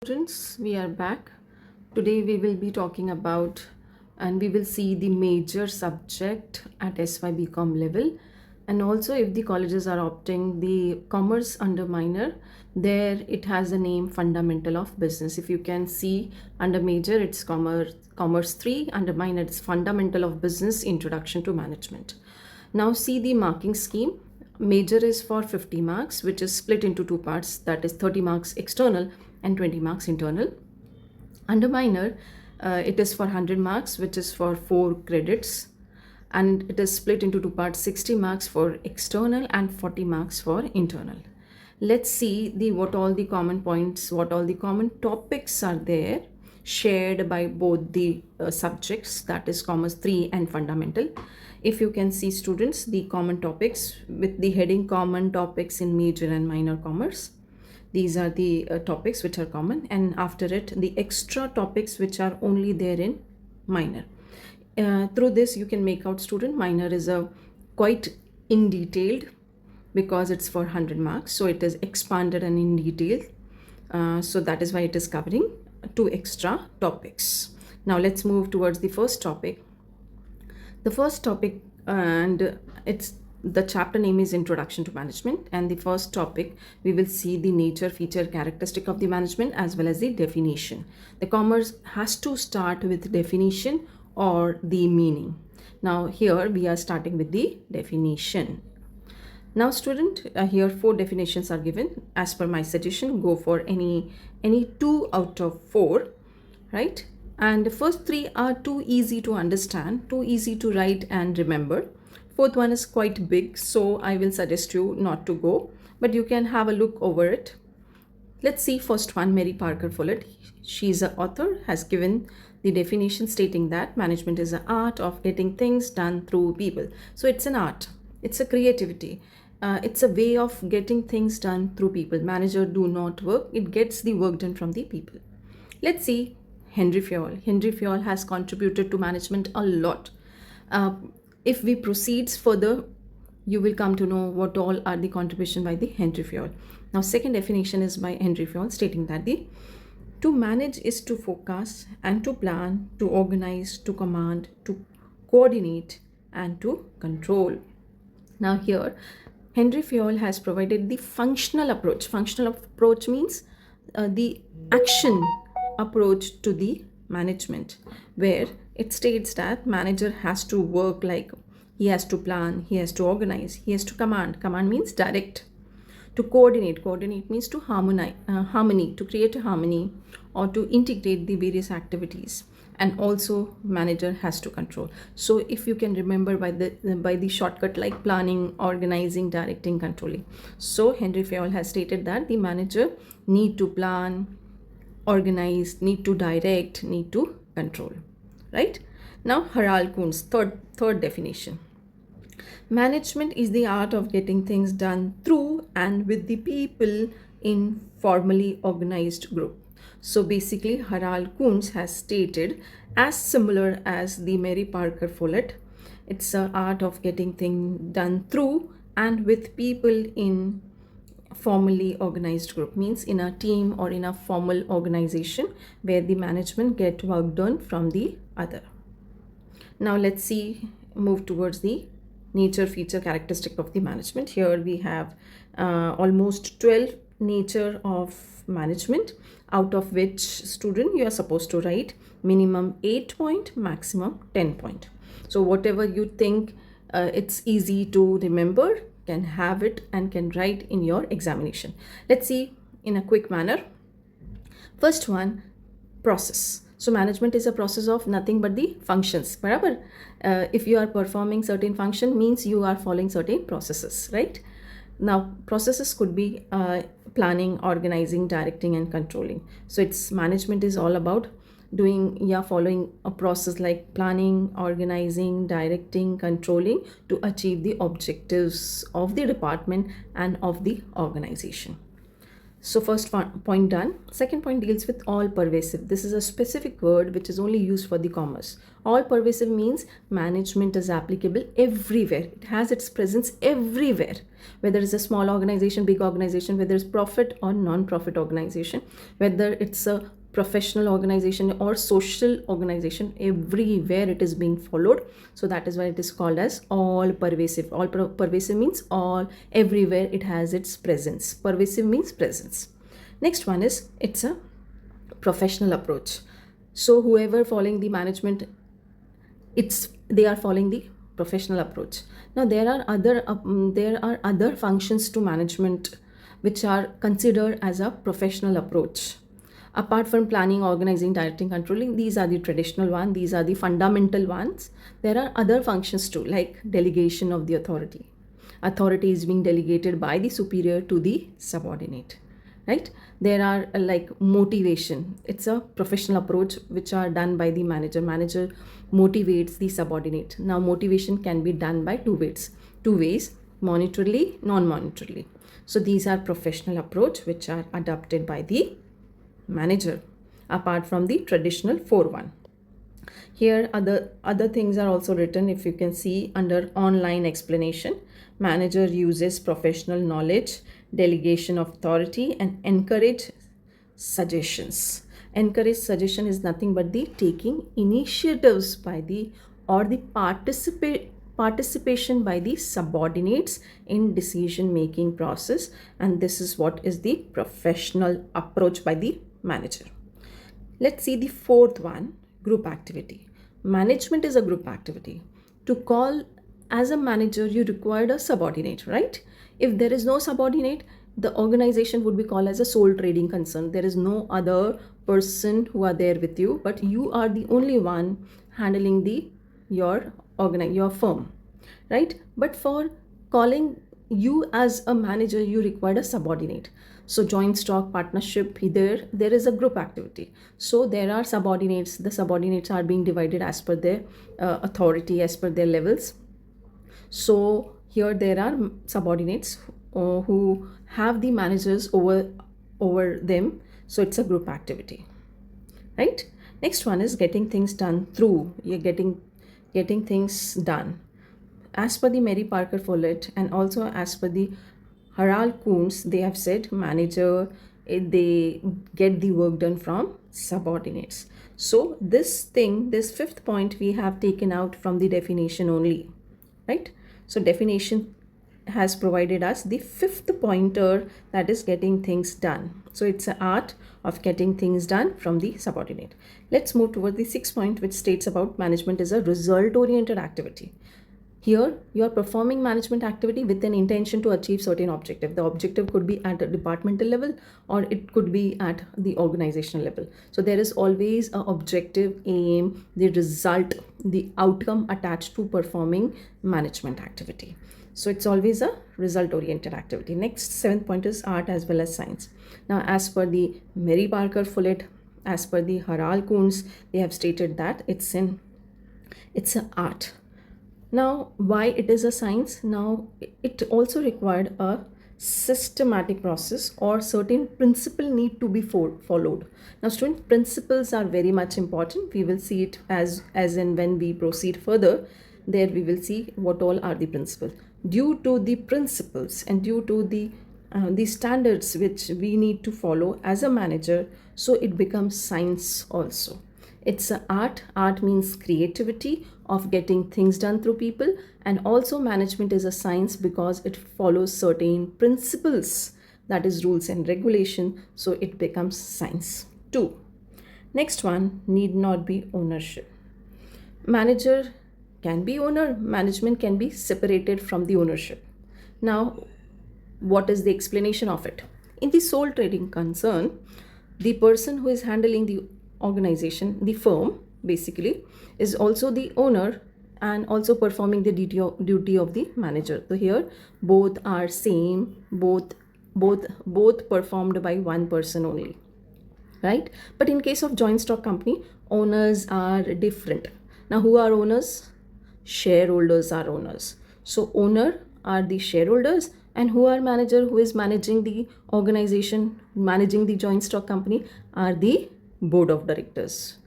Students, we are back. Today we will be talking about and we will see the major subject at SYBCOM level, and also if the colleges are opting the commerce under minor, there it has the name fundamental of business. If you can see, under major it's commerce 3, under minor it's fundamental of business introduction to management. Now see the marking scheme. Major is for 50 marks, which is split into two parts, that is 30 marks external and 20 marks internal. Under minor, it is for 100 marks, which is for 4 credits, and it is split into two parts, 60 marks for external and 40 marks for internal. Let's see what all the common points, what all the common topics are there shared by both the subjects, that is commerce 3 and fundamental. If you can see, students, the common topics with the heading common topics in major and minor commerce. These are the topics which are common, and after it the extra topics which are only there in minor. Through this you can make out, student, minor is a quite in detailed because it's for 100 marks, so it is expanded and in detail, so that is why it is covering 2 extra topics. Now let's move towards the first topic. The first topic, and it's the chapter name is Introduction to Management, and the first topic we will see the nature, feature, characteristic of the management as well as the definition. The commerce has to start with definition or the meaning. Now here we are starting with the definition. Now student, here 4 definitions are given. As per my suggestion, go for any 2 out of 4, right? And the first 3 are too easy to understand, too easy to write and remember. Fourth one is quite big, so I will suggest you not to go, but you can have a look over it. Let's see first one, Mary Parker Follett. She's an author, has given the definition stating that management is the art of getting things done through people. So it's an art, it's a creativity. It's a way of getting things done through people. Manager do not work, it gets the work done from the people. Let's see Henri Fayol. Henri Fayol has contributed to management a lot. If we proceed further, you will come to know what all are the contribution by the Henri Fayol. Now second definition is by Henri Fayol, stating that to manage is to focus and to plan, to organize, to command, to coordinate and to control. Now here Henri Fayol has provided the functional approach. Functional approach means the action approach to the management, where it states that manager has to work like he has to plan, he has to organize, he has to command. Command means direct. To coordinate. Coordinate means to harmony, to create a harmony or to integrate the various activities. And also manager has to control. So if you can remember by the shortcut like planning, organizing, directing, controlling. So Henri Fayol has stated that the manager need to plan, organize, need to direct, need to control, right? Now Harald Kuhn's third definition. Management is the art of getting things done through and with the people in formally organized group. So basically Harald Kuhn has stated as similar as the Mary Parker Follett. It's the art of getting things done through and with people in formally organized group, means in a team or in a formal organization where the management get work done from the other. Now let's see, move towards the nature, feature, characteristic of the management. Here we have almost 12 nature of management, out of which, student, you are supposed to write minimum 8 point, maximum 10 point. So whatever you think it's easy to remember, can have it and can write in your examination. Let's see in a quick manner. First one, process. So management is a process of nothing but the functions. Barabar? If you are performing certain function, means you are following certain processes, right? Now processes could be planning, organizing, directing and controlling. So it's management is all about following a process like planning, organizing, directing, controlling to achieve the objectives of the department and of the organization. So first point done. Second point deals with all pervasive. This is a specific word which is only used for the commerce. All pervasive means management is applicable everywhere. It has its presence everywhere. Whether it's a small organization, big organization, whether it's profit or non-profit organization, whether it's a professional organization or social organization, everywhere it is being followed. So that is why it is called as all pervasive. All pervasive means all, everywhere it has its presence. Pervasive means presence. Next one is, it's a professional approach. So whoever following the management, they are following the professional approach. Now there are other functions to management which are considered as a professional approach. Apart from planning, organizing, directing, controlling, these are the traditional ones, these are the fundamental ones. There are other functions too, like delegation of the authority. Authority is being delegated by the superior to the subordinate, right? There are like motivation. It's a professional approach which are done by the manager. Manager motivates the subordinate. Now motivation can be done by two ways, monetarily, non-monetarily. So these are professional approach which are adopted by the manager, apart from the traditional 4-1. Here other things are also written. If you can see under online explanation, manager uses professional knowledge, delegation of authority, and encourage suggestions. Encourage suggestion is nothing but the taking initiatives by the or the participation by the subordinates in decision making process, and this is what is the professional approach by the manager. Let's see the fourth one, group activity. Management is a group activity. To call as a manager, you required a subordinate, right? If there is no subordinate, the organization would be called as a sole trading concern. There is no other person who are there with you, but you are the only one handling your firm, right? But for calling you as a manager, you required a subordinate. So joint stock partnership, there is a group activity. So there are subordinates. The subordinates are being divided as per their authority, as per their levels. So here there are subordinates who have the managers over them. So it's a group activity, right? Next one is getting things done through. You're getting things done. As per the Mary Parker Follett and also as per the Harald Kunz, they have said manager, they get the work done from subordinates. So this fifth point we have taken out from the definition only, right? So definition has provided us the fifth pointer, that is getting things done. So it's an art of getting things done from the subordinate. Let's move toward the sixth point, which states about management is a result-oriented activity. Here, you are performing management activity with an intention to achieve certain objective. The objective could be at a departmental level or it could be at the organizational level. So there is always an objective, aim, the result, the outcome attached to performing management activity. So it's always a result-oriented activity. Next, seventh point is art as well as science. Now, as per the Mary Parker Follett, as per the Harald Kunz, they have stated that it's an art. Now, why it is a science? Now, it also required a systematic process or certain principle need to be followed. Now, student, principles are very much important. We will see it as in when we proceed further. There we will see what all are the principles. Due to the principles and due to the standards which we need to follow as a manager, so it becomes science also. It's an art. Art means creativity of getting things done through people, and also management is a science because it follows certain principles, that is rules and regulation, so it becomes science. 2. Next one, need not be ownership. Manager can be owner, management can be separated from the ownership. Now, what is the explanation of it? In the sole trading concern, the person who is handling the organization, the firm basically, is also the owner and also performing the duty of the manager. So here both are same, both performed by one person only, right? But in case of joint stock company, owners are different. Now, who are owners? Shareholders are owners. So owner are the shareholders And who are manager, who is managing the organization, managing the joint stock company, are the board of directors.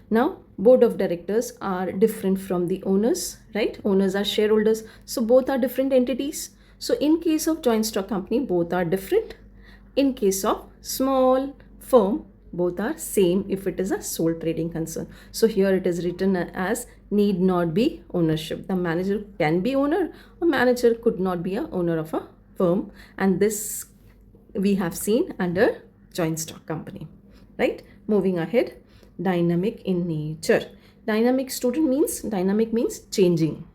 Now, board of directors are different from the owners, right? Owners are shareholders, so both are different entities. So in case of joint stock company, both are different. In case of small firm, both are same if it is a sole trading concern. So here it is written as need not be ownership. The manager can be owner, a manager could not be a owner of a firm, and this we have seen under joint stock company, right? Moving ahead, dynamic in nature. Dynamic means changing.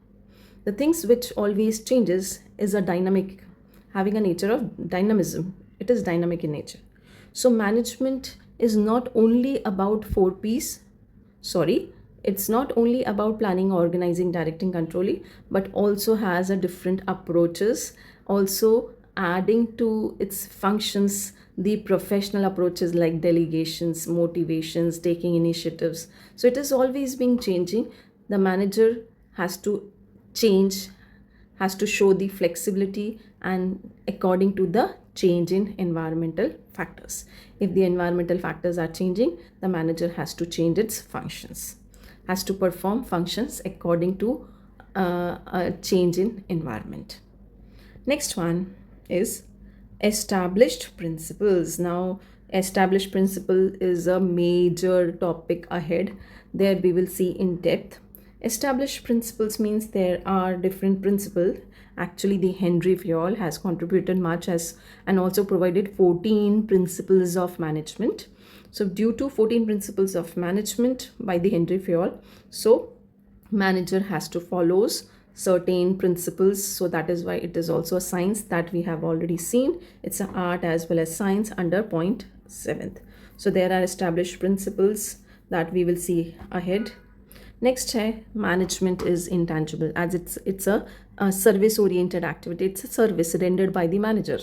The things which always changes is a dynamic, having a nature of dynamism. It is dynamic in nature. So management is not only about 4Ps, sorry, it's not only about planning, organizing, directing, controlling, but also has a different approaches, also adding to its functions the professional approaches like delegations, motivations, taking initiatives. So it is always being changing. The manager has to change, has to show the flexibility and according to the change in environmental factors. If the environmental factors are changing, the manager has to change its functions, has to perform functions according to a change in environment. Next one is established principles. Now, established principle is a major topic ahead. There we will see in depth. Established principles means there are different principles. Actually, the Henri Fayol has contributed much as and also provided 14 principles of management. So due to 14 principles of management by the Henri Fayol, so manager has to follows certain principles. So that is why it is also a science that we have already seen. It's an art as well as science under point 7th. So there are established principles that we will see ahead. Next, management is intangible, as it's a service oriented activity. It's a service rendered by the manager,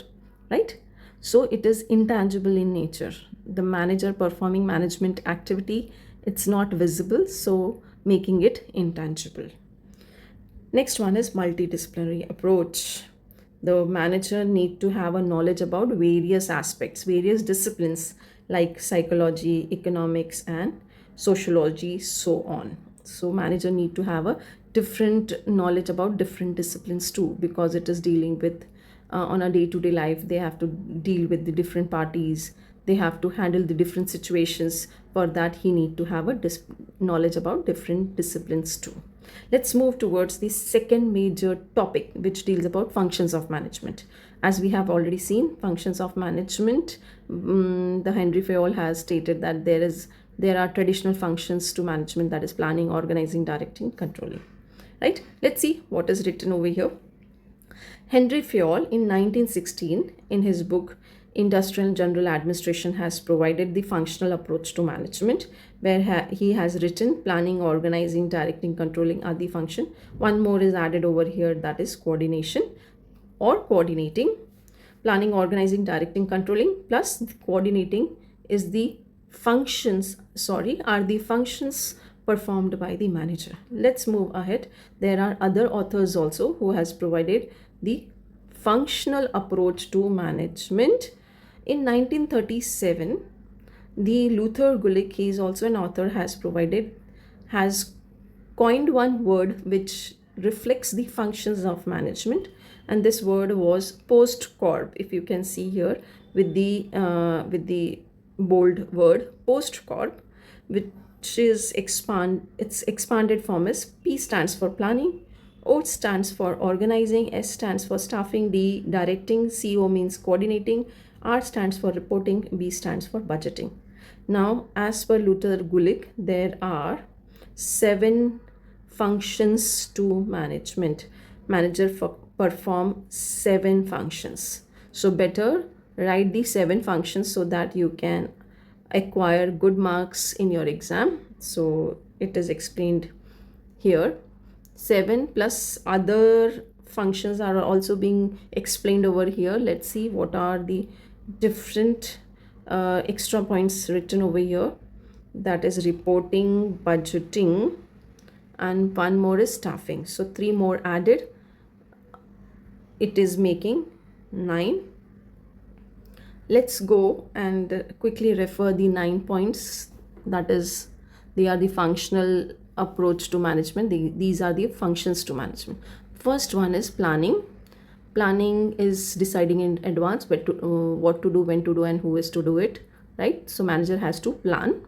right? So it is intangible in nature. The manager performing management activity, it's not visible, so making it intangible. Next one is multidisciplinary approach. The manager need to have a knowledge about various aspects, various disciplines like psychology, economics, and sociology, so on. So manager need to have a different knowledge about different disciplines too, because it is dealing with on a day-to-day life. They have to deal with the different parties, they have to handle the different situations. For that he need to have a knowledge about different disciplines too. Let's move towards the second major topic, which deals about functions of management. As we have already seen, functions of management, the Henri Fayol has stated that there are traditional functions to management, that is planning, organizing, directing, controlling, right? Let's see what is written over here. Henri Fayol in 1916 in his book Industrial and General Administration has provided the functional approach to management, where he has written planning, organizing, directing, controlling are the function. One more is added over here, that is coordination or coordinating. Planning, organizing, directing, controlling plus coordinating is the functions, are the functions performed by the manager. Let's move ahead. There are other authors also who has provided the functional approach to management. In 1937, the Luther Gulick, he is also an author, has coined one word which reflects the functions of management, and this word was post-corp. If you can see here with the bold word post-corp, which is its expanded form is P stands for planning, O stands for organizing, S stands for staffing, D directing, CO means coordinating, R stands for reporting, B stands for budgeting. Now, as per Luther Gulick, there are 7 functions to management. Manager perform 7 functions. So better write the 7 functions so that you can acquire good marks in your exam. So it is explained here. 7 plus other functions are also being explained over here. Let's see what are the different extra points written over here. That is reporting, budgeting, and one more is staffing. So 3 more added. It is making 9. Let's go and quickly refer the 9 points. That is, they are the functional approach to management. These are the functions to management. First one is planning. Planning is deciding in advance what to do, when to do, and who is to do it, right? So manager has to plan.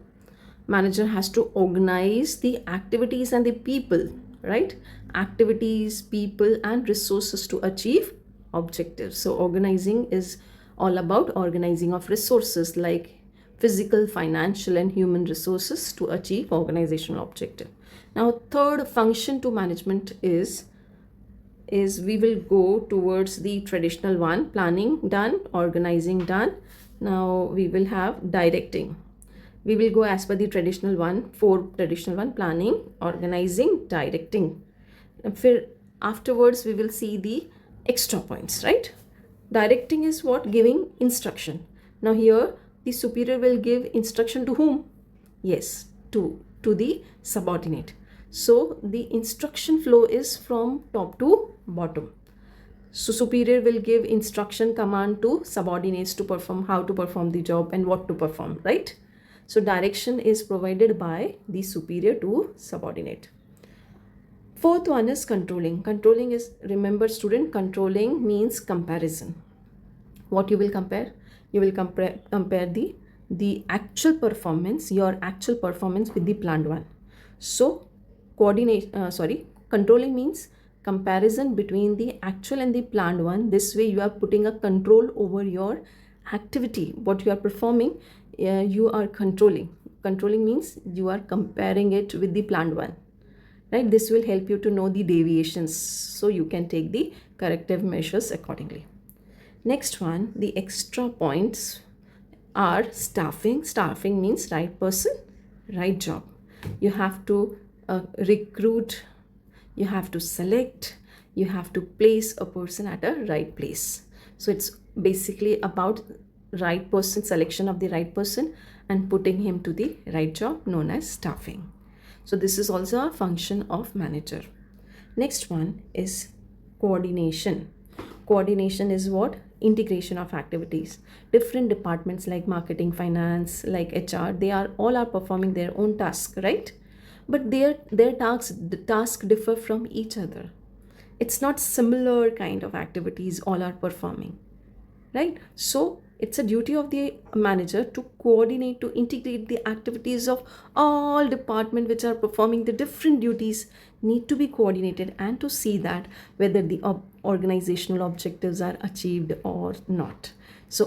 Manager has to organize the activities and the people, right? Activities, people, and resources to achieve objectives. So organizing is all about organizing of resources like physical, financial, and human resources to achieve organizational objective. Now third function to management is we will go towards the traditional one. Planning done, organizing done. Now we will have directing. We will go as per the traditional one, 4 traditional one: planning, organizing, directing. Afterwards we will see the extra points, right? Directing is what? Giving instruction. Now here the superior will give instruction to whom? Yes, to the subordinate. So the instruction flow is from top to bottom. So superior will give instruction, command to subordinates to perform, how to perform the job and what to perform, right? So direction is provided by the superior to subordinate. Fourth one is controlling. Controlling is, remember student, controlling means comparison. What you will compare? You will compare the actual performance, your actual performance with the planned one. So controlling means comparison between the actual and the planned one. This way you are putting a control over your activity, what you are performing. You are controlling. Controlling means you are comparing it with the planned one, right? This will help you to know the deviations, so you can take the corrective measures accordingly. Next one, the extra points are staffing. Staffing means right person, right job. You have to recruit, you have to select, you have to place a person at a right place. So it's basically about right person, selection of the right person and putting him to the right job, known as staffing. So this is also a function of manager. Next one is coordination. Coordination is what? Integration of activities. Different departments like marketing, finance, like HR, they are all performing their own task, right? But their task differ from each other. It's not similar kind of activities all are performing, right? So it's a duty of the manager to coordinate, to integrate the activities of all departments which are performing the different duties, need to be coordinated, and to see that whether the organizational objectives are achieved or not. So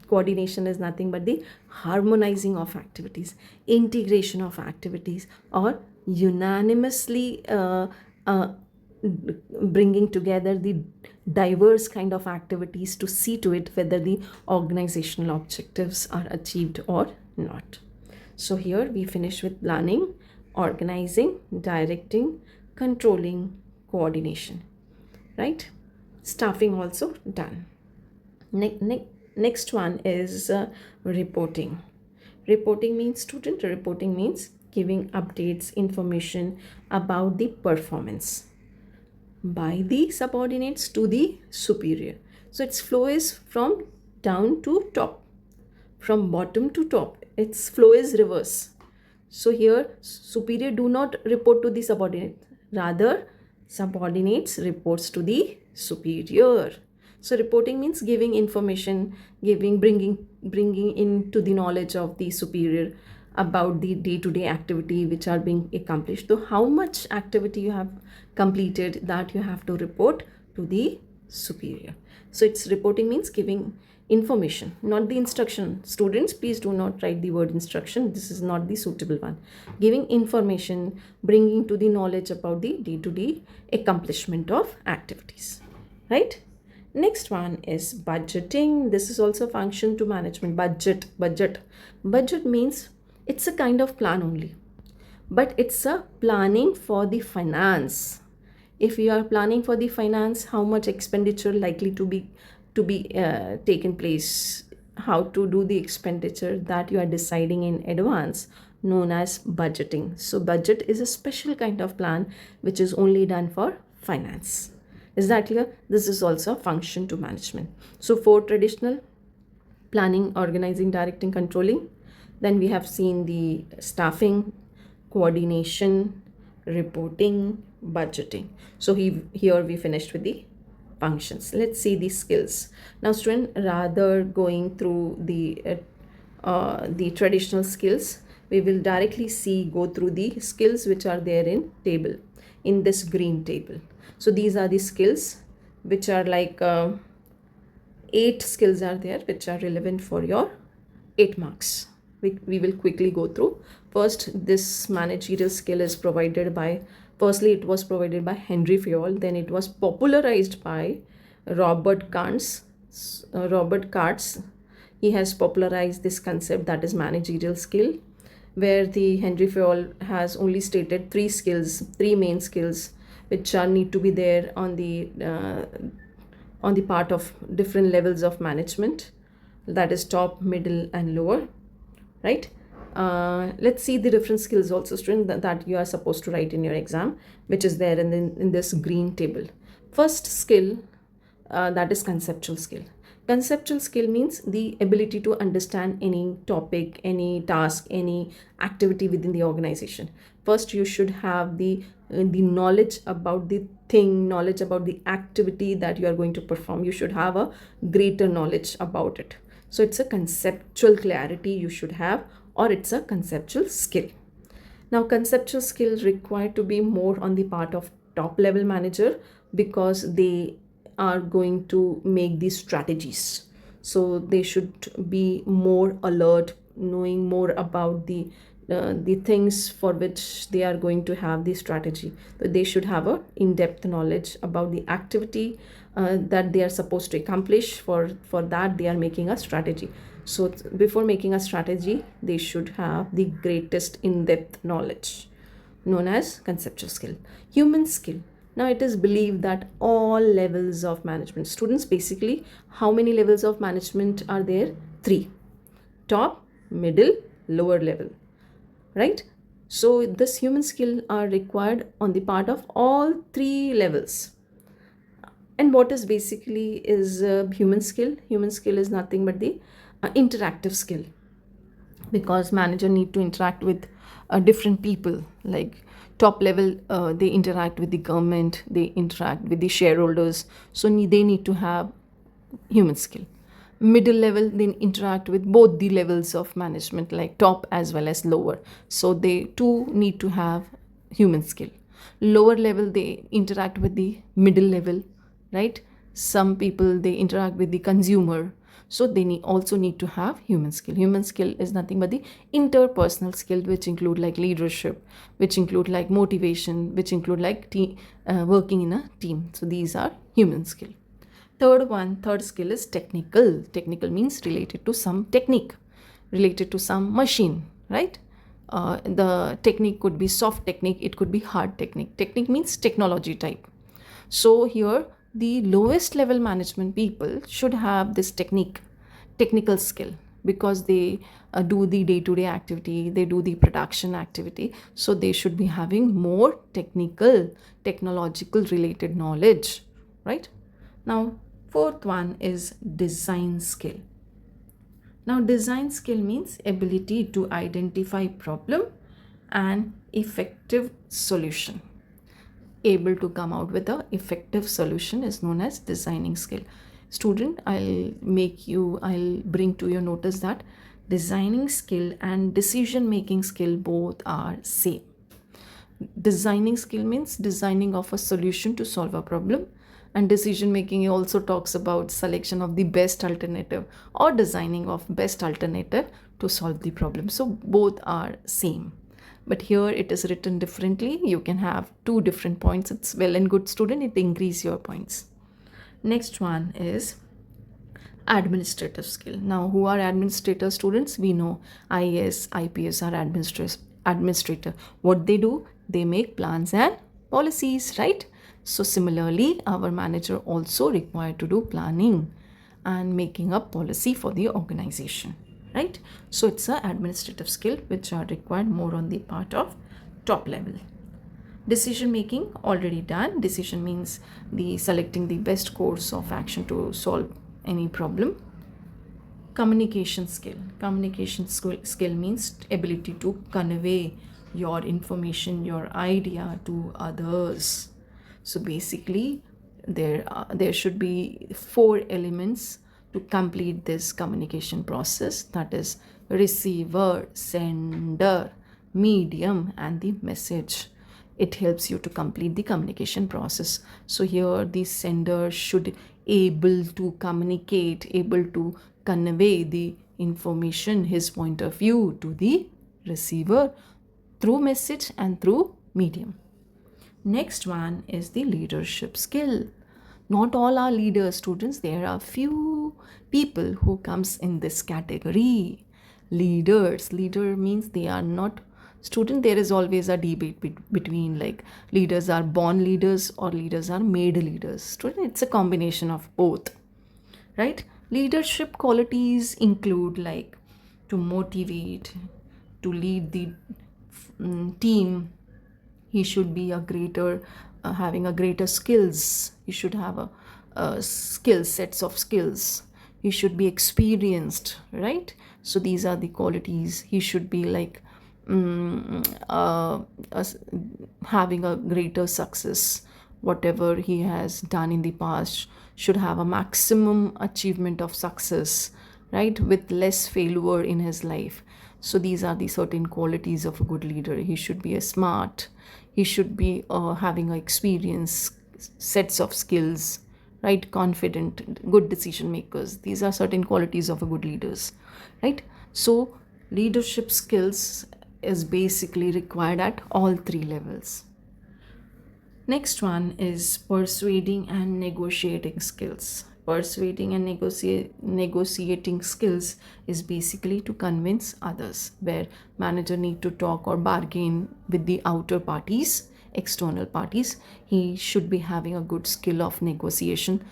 coordination is nothing but the harmonizing of activities, integration of activities, or unanimously bringing together the diverse kind of activities to see to it whether the organizational objectives are achieved or not. So here we finish with planning, organizing, directing, controlling, coordination, right? Staffing also done. Next one is reporting. Reporting means, student, reporting means giving updates, information about the performance by the subordinates to the superior. So its flow is from down to top, from bottom to top. Its flow is reverse. So here superior do not report to the subordinate, rather subordinates reports to the superior. So reporting means giving information, bringing into the knowledge of the superior about the day-to-day activity which are being accomplished. So how much activity you have completed, that you have to report to the superior. So it's reporting means giving information, not the instruction. Students, please do not write the word instruction. This is not the suitable one. Giving information, bringing to the knowledge about the day-to-day accomplishment of activities, right? Next one is budgeting. This is also function to management. Budget means it's a kind of plan only, but it's a planning for the finance. If you are planning for the finance, how much expenditure likely to be taken place, how to do the expenditure, that you are deciding in advance, known as budgeting. So budget is a special kind of plan which is only done for finance. Is that clear? This is also a function to management. So 4 traditional: planning, organizing, directing, controlling. Then we have seen the staffing, coordination, reporting, budgeting. So here we finished with the functions. Let's see the skills. Now student, rather going through the traditional skills, we will directly go through the skills which are there in this green table. So these are the skills which are like 8 skills are there which are relevant for your 8 marks. We will quickly go through. First, this managerial skill is provided by, firstly it was provided by Henri Fayol, then it was popularized by Robert Katz. He has popularized this concept, that is managerial skill, where the Henri Fayol has only stated 3 main skills which are need to be there on the part of different levels of management, that is top, middle and lower, right? Let's see the different skills also, student, that you are supposed to write in your exam, which is there in this green table. First skill, that is conceptual skill. Conceptual skill means the ability to understand any topic, any task, any activity within the organization. First, you should have the knowledge about the thing, knowledge about the activity that you are going to perform. You should have a greater knowledge about it. So it's a conceptual clarity you should have, or it's a conceptual skill. Now, conceptual skills required to be more on the part of top level manager, because they are going to make these strategies. So they should be more alert, knowing more about the things for which they are going to have the strategy. But they should have a in-depth knowledge about the activity that they are supposed to accomplish. For that they are making a strategy. So before making a strategy, they should have the greatest in-depth knowledge, known as conceptual skill. Human skill. Now it is believed that all levels of management, students, basically how many levels of management are there? 3: top, middle, lower level, right? So this human skill are required on the part of all 3 levels. And what is basically is human skill? Human skill is nothing but the interactive skill, because manager need to interact with different people. Like top level, they interact with the government, they interact with the shareholders, so they need to have human skill. Middle level, they interact with both the levels of management, like top as well as lower, so they too need to have human skill. Lower level, they interact with the middle level, right? Some people, they interact with the consumer, so they also need to have human skill. Human skill is nothing but the interpersonal skill, which include like leadership, which include like motivation, which include like working in a team. So these are human skill. Third skill is technical. Technical means related to some technique, related to some machine, right? The technique could be soft technique, it could be hard technique. Technique means technology type. So here the lowest level management people should have this technical skill, because they do the day-to-day activity, they do the production activity, so they should be having more technological related knowledge, right? Now fourth one is design skill. Now design skill means ability to identify problem and effective solution. Able to come out with a effective solution is known as designing skill. Student, I'll bring to your notice that designing skill and decision making skill both are same. Designing skill means designing of a solution to solve a problem, and decision making also talks about selection of the best alternative or designing of best alternative to solve the problem. So both are same, but here it is written differently. You can have 2 different points. It's well and good, student, it increase your points. Next one is administrative skill. Now who are administrator, students? We know IAS, IPS are administrator. What they do? They make plans and policies, right? So similarly, our manager also required to do planning and making a policy for the organization, right? So it's an administrative skill which are required more on the part of top level. Decision making already done. Decision means the selecting the best course of action to solve any problem. Communication skill means ability to convey your information, your idea to others. So basically there should be four elements to complete this communication process, that is receiver, sender, medium, and the message. It helps you to complete the communication process. So here the sender should able to communicate, able to convey the information, his point of view, to the receiver through message and through medium. Next one is the leadership skill. Not all are leaders, students. There are few people who comes in this category. Leader means they are not student. There is always a debate between like leaders are born leaders or leaders are made leaders. Student, it's a combination of both, right? Leadership qualities include like to motivate, to lead the team. He should be a greater having a greater skills. He should have a sets of skills. He should be experienced, right? So these are the qualities. He should be like having a greater success. Whatever he has done in the past should have a maximum achievement of success, right, with less failure in his life. So these are the certain qualities of a good leader. He should be a smart. He should be having a experience, sets of skills, right, confident, good decision makers. These are certain qualities of a good leaders, right? So leadership skills is basically required at all three levels. Next one is persuading and negotiating skills. Persuading and negotiating skills is basically to convince others, where manager need to talk or bargain with the outer parties, external parties. He should be having a good skill of negotiation,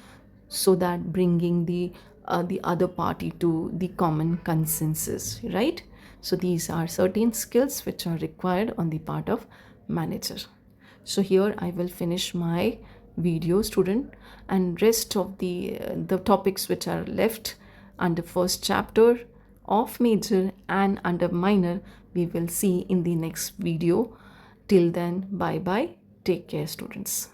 so that bringing the other party to the common consensus, right? So these are certain skills which are required on the part of manager. So here I will finish my video, student, and rest of the topics which are left under first chapter of major and under minor we will see in the next video. Till then, bye bye, take care, students.